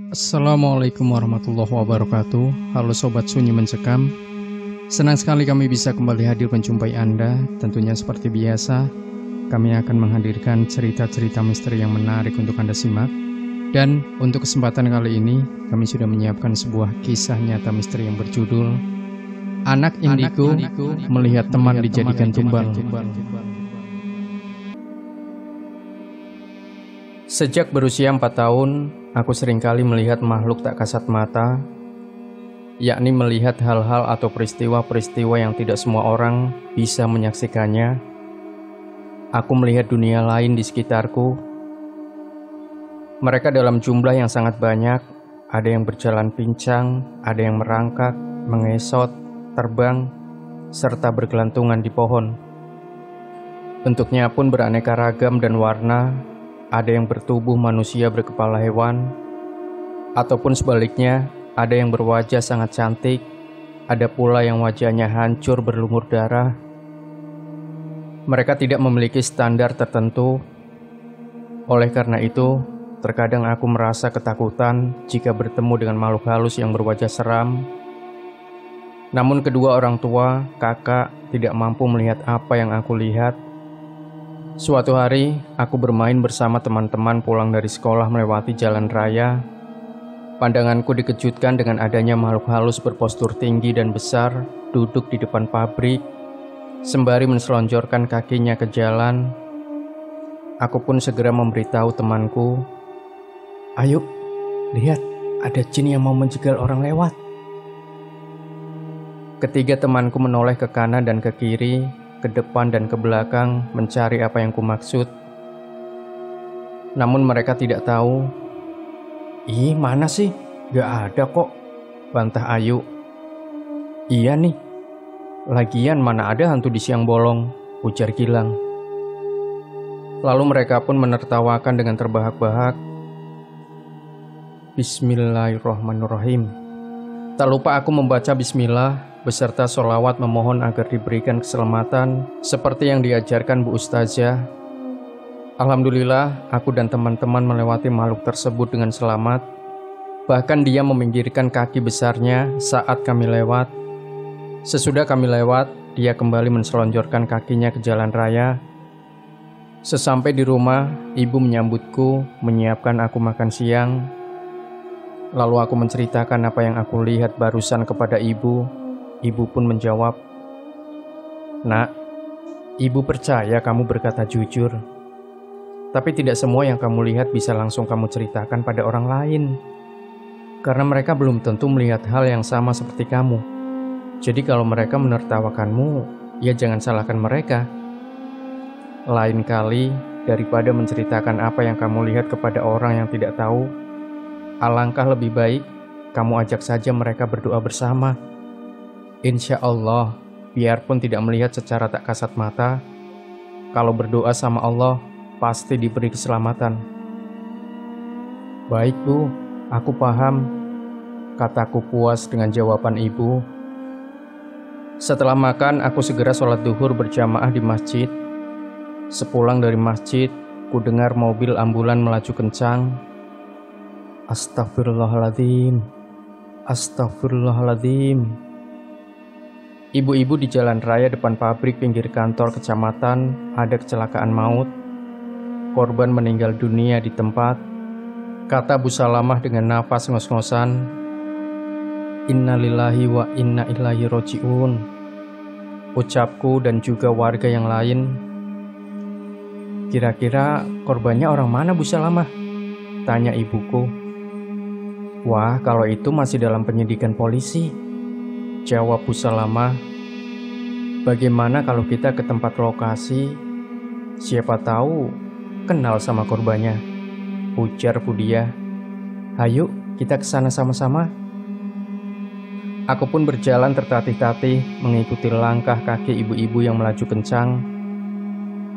Assalamualaikum warahmatullahi wabarakatuh. Halo Sobat Sunyi Mencekam. Senang sekali kami bisa kembali hadir menjumpai Anda. Tentunya seperti biasa, kami akan menghadirkan cerita-cerita misteri yang menarik untuk Anda simak. Dan untuk kesempatan kali ini, kami sudah menyiapkan sebuah kisah nyata misteri yang berjudul Anak Indigo Melihat Teman Dijadikan Tumbal. Sejak berusia 4 tahun, aku seringkali melihat makhluk tak kasat mata, yakni melihat hal-hal atau peristiwa-peristiwa yang tidak semua orang bisa menyaksikannya. Aku melihat dunia lain di sekitarku. Mereka dalam jumlah yang sangat banyak, ada yang berjalan pincang, ada yang merangkak, mengesot, terbang, serta bergelantungan di pohon. Bentuknya pun beraneka ragam dan warna. Ada yang bertubuh manusia berkepala hewan, ataupun sebaliknya, ada yang berwajah sangat cantik, ada pula yang wajahnya hancur berlumur darah. Mereka tidak memiliki standar tertentu. Oleh karena itu, terkadang aku merasa ketakutan jika bertemu dengan makhluk halus yang berwajah seram. Namun kedua orang tua, kakak, tidak mampu melihat apa yang aku lihat. Suatu hari, aku bermain bersama teman-teman pulang dari sekolah melewati jalan raya. Pandanganku dikejutkan dengan adanya makhluk halus berpostur tinggi dan besar duduk di depan pabrik, sembari menselonjorkan kakinya ke jalan. Aku pun segera memberitahu temanku, "Ayo, lihat, ada jin yang mau menjegal orang lewat." Ketiga temanku menoleh ke kanan dan ke kiri, ke depan dan ke belakang mencari apa yang kumaksud. Namun mereka tidak tahu. "Ih, mana sih? Gak ada kok," bantah Ayu. "Iya nih, lagian mana ada hantu di siang bolong," ujar Gilang. Lalu mereka pun menertawakan dengan terbahak-bahak. Bismillahirrahmanirrahim. Tak lupa aku membaca bismillah beserta sholawat memohon agar diberikan keselamatan seperti yang diajarkan Bu Ustazah. Alhamdulillah, aku dan teman-teman melewati makhluk tersebut dengan selamat. Bahkan dia meminggirkan kaki besarnya saat kami lewat. Sesudah kami lewat, dia kembali menselonjorkan kakinya ke jalan raya. Sesampai di rumah, ibu menyambutku, menyiapkan aku makan siang. Lalu aku menceritakan apa yang aku lihat barusan kepada ibu. Ibu pun menjawab, "Nak, ibu percaya kamu berkata jujur. Tapi tidak semua yang kamu lihat bisa langsung kamu ceritakan pada orang lain. Karena mereka belum tentu melihat hal yang sama seperti kamu. Jadi kalau mereka menertawakanmu, ya jangan salahkan mereka. Lain kali, daripada menceritakan apa yang kamu lihat kepada orang yang tidak tahu, alangkah lebih baik kamu ajak saja mereka berdoa bersama. Insya Allah, biarpun tidak melihat secara tak kasat mata, kalau berdoa sama Allah, pasti diberi keselamatan." "Baik Bu, aku paham," kataku puas dengan jawaban ibu. Setelah makan, aku segera sholat duhur berjamaah di masjid. Sepulang dari masjid, ku dengar mobil ambulan melaju kencang. Astagfirullahaladzim, astagfirullahaladzim. Ibu-ibu di jalan raya depan pabrik pinggir kantor kecamatan ada kecelakaan maut. Korban meninggal dunia di tempat. Kata Bu Salamah dengan nafas ngos-ngosan, "Innalillahi wa inna ilaihi roji'un." Ucapku dan juga warga yang lain. "Kira-kira korbannya orang mana Bu Salamah?" tanya ibuku. "Wah, kalau itu masih dalam penyidikan polisi," jawab Bu Salamah. "Bagaimana kalau kita ke tempat lokasi? Siapa tahu kenal sama korbannya," ujar Budia. "Hayu, kita ke sana sama-sama." Aku pun berjalan tertatih-tatih mengikuti langkah kaki ibu-ibu yang melaju kencang.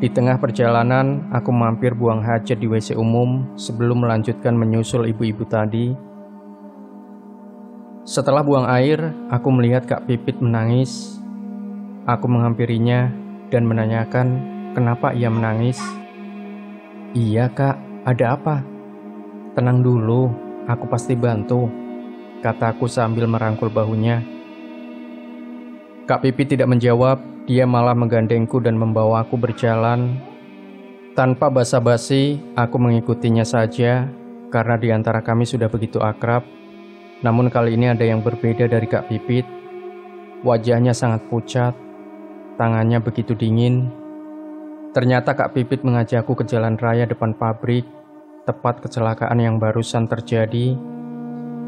Di tengah perjalanan, aku mampir buang hajat di WC umum sebelum melanjutkan menyusul ibu-ibu tadi. Setelah buang air, aku melihat Kak Pipit menangis. Aku menghampirinya dan menanyakan kenapa ia menangis. "Iya Kak, ada apa?" "Tenang dulu, aku pasti bantu, kataku sambil merangkul bahunya. Kak Pipit tidak menjawab, dia malah menggandengku dan membawaku berjalan. Tanpa basa-basi, aku mengikutinya saja, karena di antara kami sudah begitu akrab. Namun kali ini ada yang berbeda dari Kak Pipit. Wajahnya sangat pucat, tangannya begitu dingin. Ternyata Kak Pipit mengajakku ke jalan raya depan pabrik, tepat kecelakaan yang barusan terjadi.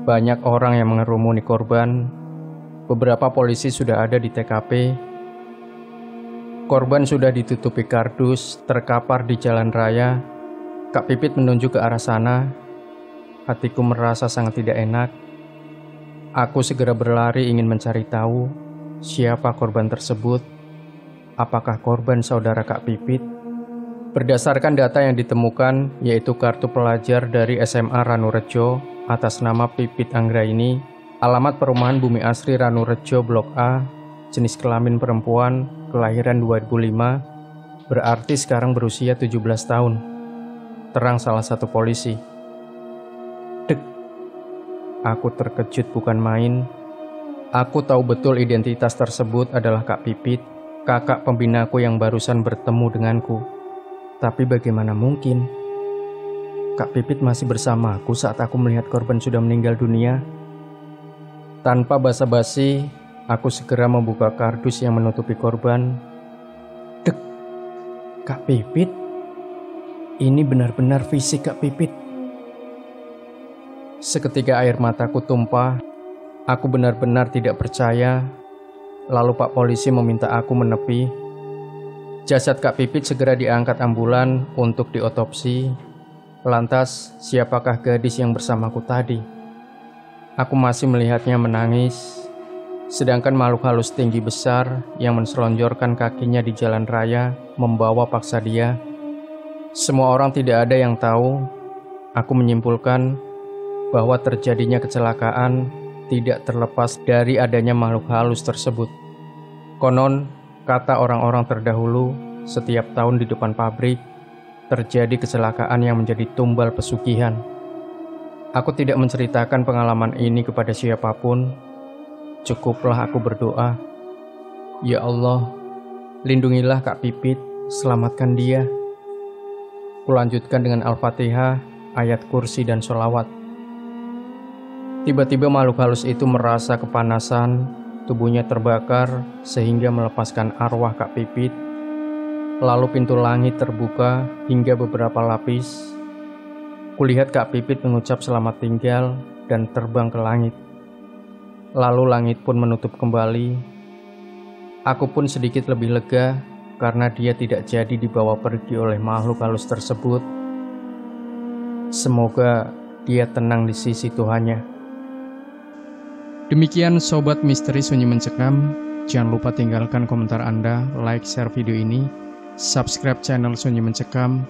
Banyak orang yang mengerumuni korban. Beberapa polisi sudah ada di TKP. Korban sudah ditutupi kardus, terkapar di jalan raya. Kak Pipit menunjuk ke arah sana. Hatiku merasa sangat tidak enak. Aku segera berlari ingin mencari tahu siapa korban tersebut. Apakah korban saudara Kak Pipit? Berdasarkan data yang ditemukan, yaitu kartu pelajar dari SMA Ranurejo atas nama Pipit Anggraini, alamat perumahan Bumi Asri Ranurejo Blok A, jenis kelamin perempuan, kelahiran 2005, berarti sekarang berusia 17 tahun. Terang salah satu polisi. Dek, aku terkejut bukan main. Aku tahu betul identitas tersebut adalah Kak Pipit, kakak pembinaku yang barusan bertemu denganku. Tapi bagaimana mungkin Kak Pipit masih bersamaku saat aku melihat korban sudah meninggal dunia? Tanpa basa-basi, aku segera membuka kardus yang menutupi korban. Dek, Kak Pipit? Ini benar-benar fisik Kak Pipit. Seketika air mataku tumpah. Aku benar-benar tidak percaya. Lalu Pak Polisi meminta aku menepi. Jasad Kak Pipit segera diangkat ambulan untuk diotopsi. Lantas, siapakah gadis yang bersamaku tadi? Aku masih melihatnya menangis. Sedangkan makhluk halus tinggi besar yang menselonjorkan kakinya di jalan raya membawa paksa dia. Semua orang tidak ada yang tahu. Aku menyimpulkan bahwa terjadinya kecelakaan tidak terlepas dari adanya makhluk halus tersebut. Konon, kata orang-orang terdahulu, setiap tahun di depan pabrik terjadi kecelakaan yang menjadi tumbal pesugihan. Aku tidak menceritakan pengalaman ini kepada siapapun. Cukuplah aku berdoa, ya Allah, lindungilah Kak Pipit, selamatkan dia. Kulanjutkan dengan Al-Fatihah, ayat kursi dan sholawat. Tiba-tiba makhluk halus itu merasa kepanasan, tubuhnya terbakar sehingga melepaskan arwah Kak Pipit. Lalu pintu langit terbuka hingga beberapa lapis. Kulihat Kak Pipit mengucap selamat tinggal dan terbang ke langit. Lalu langit pun menutup kembali. Aku pun sedikit lebih lega karena dia tidak jadi dibawa pergi oleh makhluk halus tersebut. Semoga dia tenang di sisi Tuhannya. Demikian Sobat Misteri Sunyi Mencekam. Jangan lupa tinggalkan komentar Anda, like, share video ini, subscribe channel Sunyi Mencekam,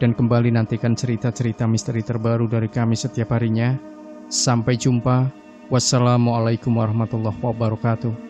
dan kembali nantikan cerita-cerita misteri terbaru dari kami setiap harinya. Sampai jumpa. Wassalamualaikum warahmatullahi wabarakatuh.